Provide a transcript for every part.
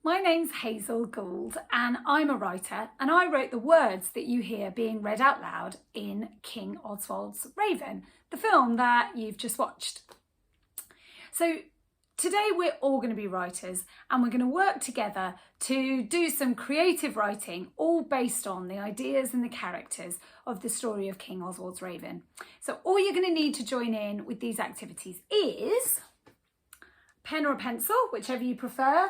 My name's Hazel Gould and I'm a writer, and I wrote the words that you hear being read out loud in King Oswald's Raven, the film that you've just watched. So today we're all going to be writers and we're going to work together to do some creative writing, all based on the ideas and the characters of the story of King Oswald's Raven. So all you're going to need to join in with these activities is a pen or a pencil, whichever you prefer,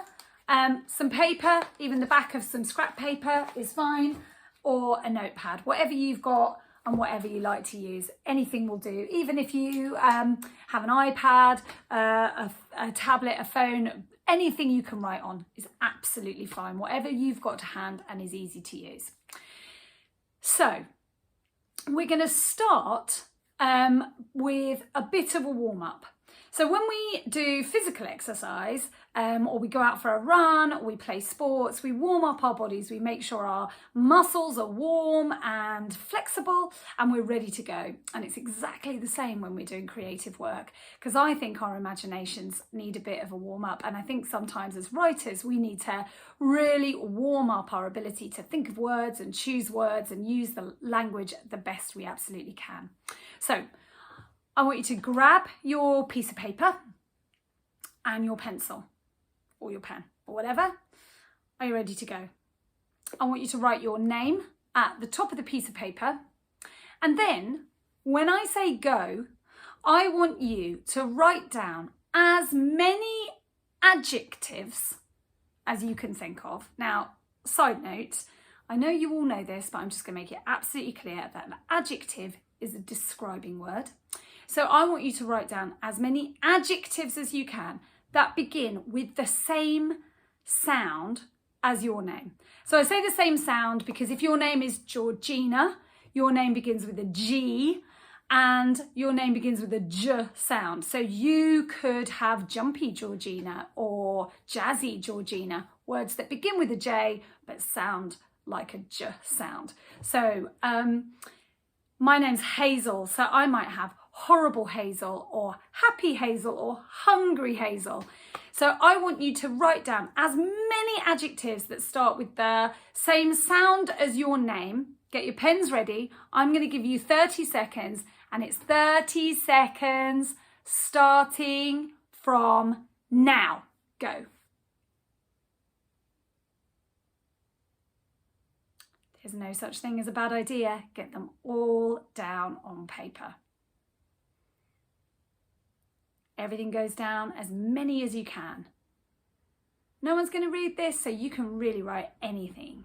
some paper, even the back of some scrap paper is fine, or a notepad, whatever you've got and whatever you like to use. Anything will do. Even if you have an iPad, a tablet, a phone, anything you can write on is absolutely fine. Whatever you've got to hand and is easy to use. So we're going to start with a bit of a warm-up. So when we do physical exercise, or we go out for a run, or we play sports, we warm up our bodies, we make sure our muscles are warm and flexible and we're ready to go. And it's exactly the same when we're doing creative work, because I think our imaginations need a bit of a warm up. And I think sometimes as writers, we need to really warm up our ability to think of words and choose words and use the language the best we absolutely can. So I want you to grab your piece of paper and your pencil or your pen or whatever. Are you ready to go? I want you to write your name at the top of the piece of paper. And then when I say go, I want you to write down as many adjectives as you can think of. Now, side note, I know you all know this, but I'm just going to make it absolutely clear that an adjective is a describing word. So I want you to write down as many adjectives as you can that begin with the same sound as your name. So I say the same sound because if your name is Georgina, your name begins with a G and your name begins with a J sound. So you could have Jumpy Georgina or Jazzy Georgina, words that begin with a J but sound like a J sound. So my name's Hazel, so I might have horrible Hazel or happy Hazel or hungry Hazel. So I want you to write down as many adjectives that start with the same sound as your name. Get your pens ready. I'm going to give you 30 seconds and it's 30 seconds starting from now. Go. There's no such thing as a bad idea. Get them all down on paper. Everything goes down, as many as you can. No one's going to read this, so you can really write anything.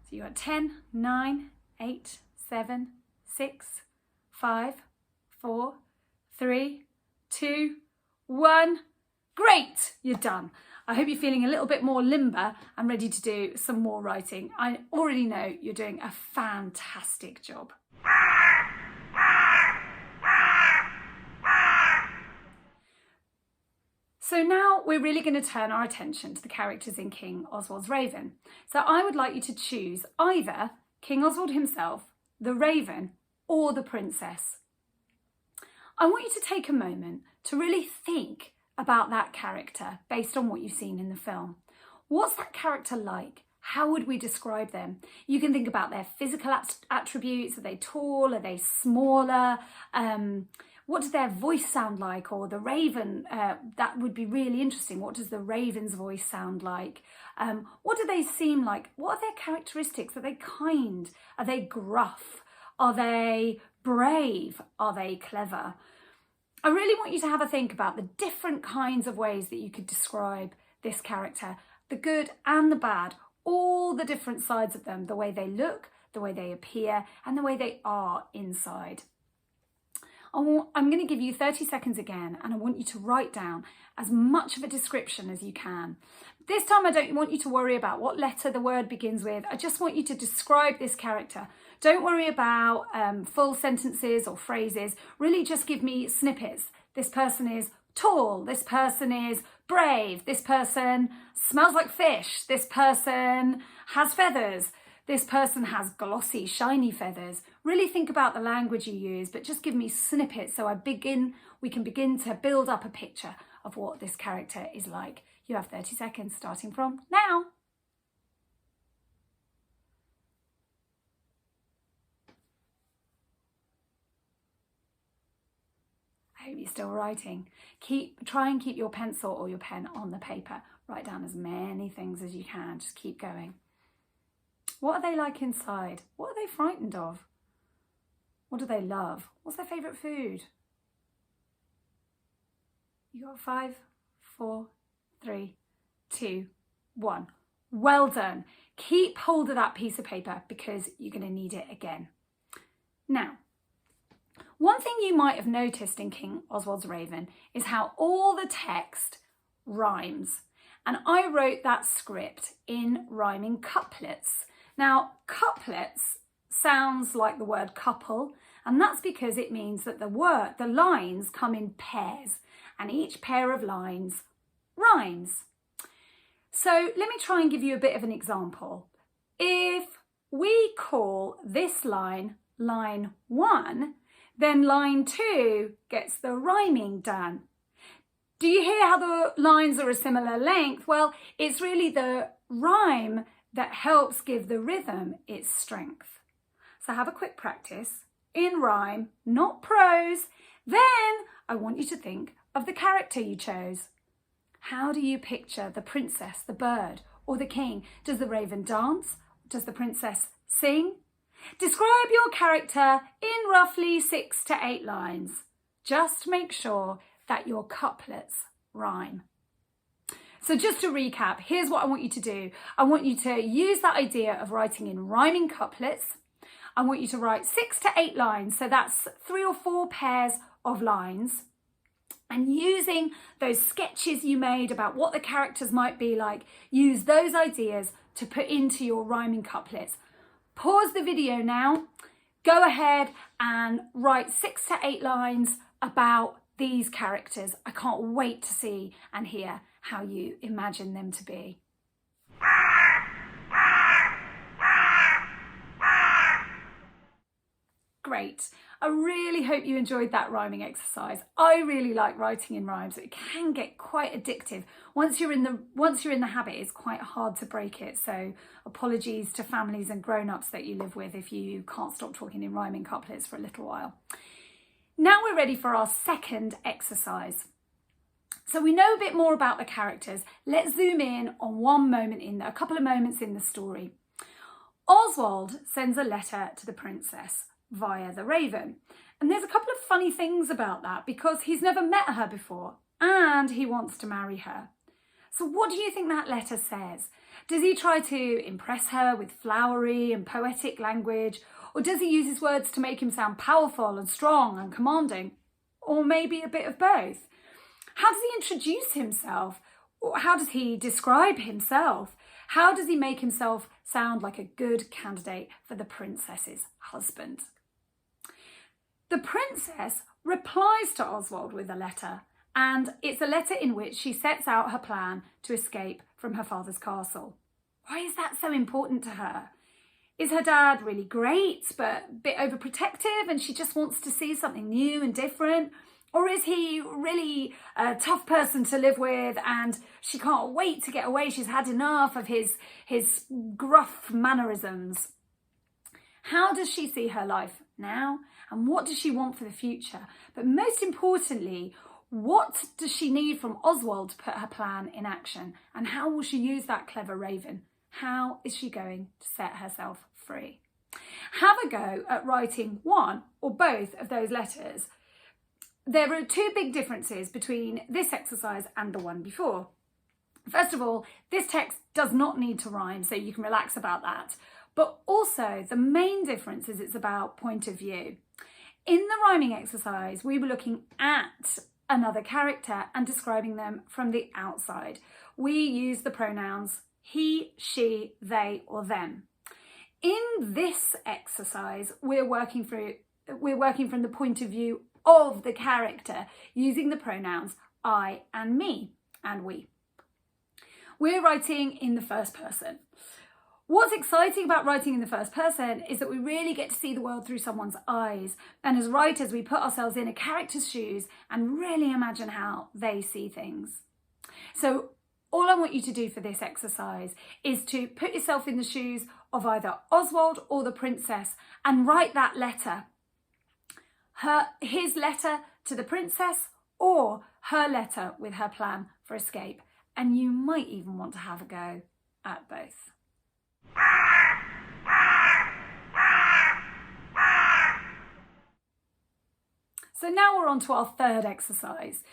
So you got 10, 9, 8, 7, 6, 5, 4, 3, 2, 1. Great, you're done. I hope you're feeling a little bit more limber and ready to do some more writing. I already know you're doing a fantastic job. So now we're really going to turn our attention to the characters in King Oswald's Raven. So I would like you to choose either King Oswald himself, the Raven, or the princess. I want you to take a moment to really think about that character based on what you've seen in the film. What's that character like? How would we describe them? You can think about their physical attributes. Are they tall? Are they smaller? What does their voice sound like? Or the Raven, that would be really interesting. What does the Raven's voice sound like? What do they seem like? What are their characteristics? Are they kind? Are they gruff? Are they brave? Are they clever? I really want you to have a think about the different kinds of ways that you could describe this character, the good and the bad, all the different sides of them, the way they look, the way they appear, and the way they are inside. I'm going to give you 30 seconds again, and I want you to write down as much of a description as you can. This time I don't want you to worry about what letter the word begins with. I just want you to describe this character. Don't worry about full sentences or phrases. Really just give me snippets. This person is tall. This person is brave. This person smells like fish. This person has feathers. This person has glossy, shiny feathers. Really think about the language you use, but just give me snippets so we can begin to build up a picture of what this character is like. You have 30 seconds starting from now. I hope you're still writing. Try and keep your pencil or your pen on the paper. Write down as many things as you can. Just keep going. What are they like inside? What are they frightened of? What do they love? What's their favourite food? You got 5, 4, 3, 2, 1. Well done. Keep hold of that piece of paper because you're going to need it again. Now, one thing you might have noticed in King Oswald's Raven is how all the text rhymes. And I wrote that script in rhyming couplets. Now, couplets sounds like the word couple, and that's because it means that the lines come in pairs, and each pair of lines rhymes. So let me try and give you a bit of an example. If we call this line line 1, then line 2 gets the rhyming done. Do you hear how the lines are a similar length? Well, it's really the rhyme that helps give the rhythm its strength. So have a quick practice in rhyme, not prose. Then I want you to think of the character you chose. How do you picture the princess, the bird, or the king? Does the raven dance? Does the princess sing? Describe your character in roughly 6 to 8 lines. Just make sure that your couplets rhyme. So just to recap, here's what I want you to do. I want you to use that idea of writing in rhyming couplets. I want you to write 6 to 8 lines. So that's 3 or 4 pairs of lines. And using those sketches you made about what the characters might be like, use those ideas to put into your rhyming couplets. Pause the video now. Go ahead and write 6 to 8 lines about these characters. I can't wait to see and hear how you imagine them to be. Great. I really hope you enjoyed that rhyming exercise. I really like writing in rhymes. It can get quite addictive. Once you're in the habit, it's quite hard to break it. So apologies to families and grown-ups that you live with if you can't stop talking in rhyming couplets for a little while. Now we're ready for our second exercise. So we know a bit more about the characters. Let's zoom in on a couple of moments in the story. Oswald sends a letter to the princess via the raven. And there's a couple of funny things about that because he's never met her before and he wants to marry her. So what do you think that letter says? Does he try to impress her with flowery and poetic language? Or does he use his words to make him sound powerful and strong and commanding? Or maybe a bit of both? How does he introduce himself? Or how does he describe himself? How does he make himself sound like a good candidate for the princess's husband? The princess replies to Oswald with a letter, and it's a letter in which she sets out her plan to escape from her father's castle. Why is that so important to her? Is her dad really great but a bit overprotective and she just wants to see something new and different? Or is he really a tough person to live with and she can't wait to get away? She's had enough of his gruff mannerisms. How does she see her life now? And what does she want for the future? But most importantly, what does she need from Oswald to put her plan in action? And how will she use that clever raven? How is she going to set herself free? Have a go at writing one or both of those letters. There are 2 big differences between this exercise and the one before. First of all, this text does not need to rhyme, so you can relax about that. But also, the main difference is it's about point of view. In the rhyming exercise, we were looking at another character and describing them from the outside. We use the pronouns he, she, they, or them. In this exercise, we're working from the point of view of the character, using the pronouns I and me and we. We're writing in the first person. What's exciting about writing in the first person is that we really get to see the world through someone's eyes. And as writers, we put ourselves in a character's shoes and really imagine how they see things. So all I want you to do for this exercise is to put yourself in the shoes of either Oswald or the princess and write that letter. His letter to the princess or her letter with her plan for escape. And you might even want to have a go at both. So now we're on to our third exercise.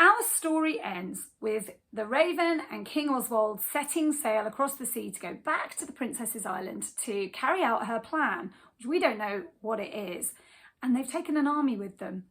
Our story ends with the Raven and King Oswald setting sail across the sea to go back to the Princess's Island to carry out her plan, which we don't know what it is. And they've taken an army with them.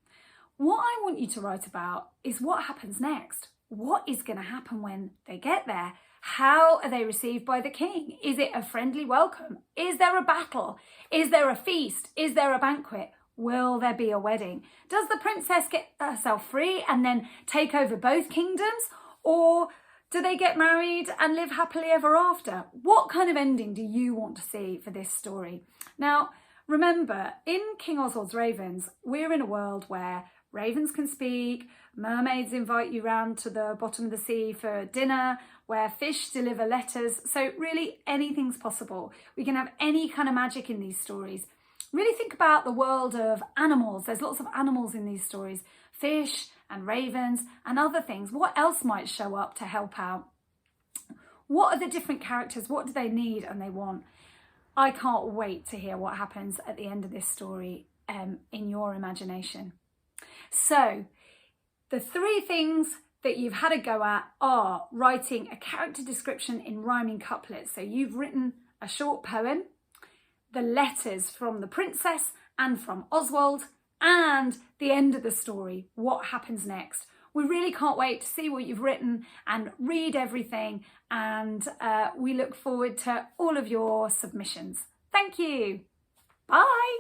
What I want you to write about is what happens next. What is going to happen when they get there? How are they received by the king? Is it a friendly welcome? Is there a battle? Is there a feast? Is there a banquet? Will there be a wedding? Does the princess get herself free and then take over both kingdoms? Or do they get married and live happily ever after? What kind of ending do you want to see for this story? Now, remember, in King Oswald's Ravens, we're in a world where ravens can speak, mermaids invite you round to the bottom of the sea for dinner, where fish deliver letters. So really anything's possible. We can have any kind of magic in these stories. Really think about the world of animals. There's lots of animals in these stories. Fish and ravens and other things. What else might show up to help out? What are the different characters? What do they need and they want? I can't wait to hear what happens at the end of this story in your imagination. So the three things that you've had a go at are writing a character description in rhyming couplets. So you've written a short poem, the letters from the princess and from Oswald, and the end of the story, what happens next. We really can't wait to see what you've written and read everything, and we look forward to all of your submissions. Thank you. Bye.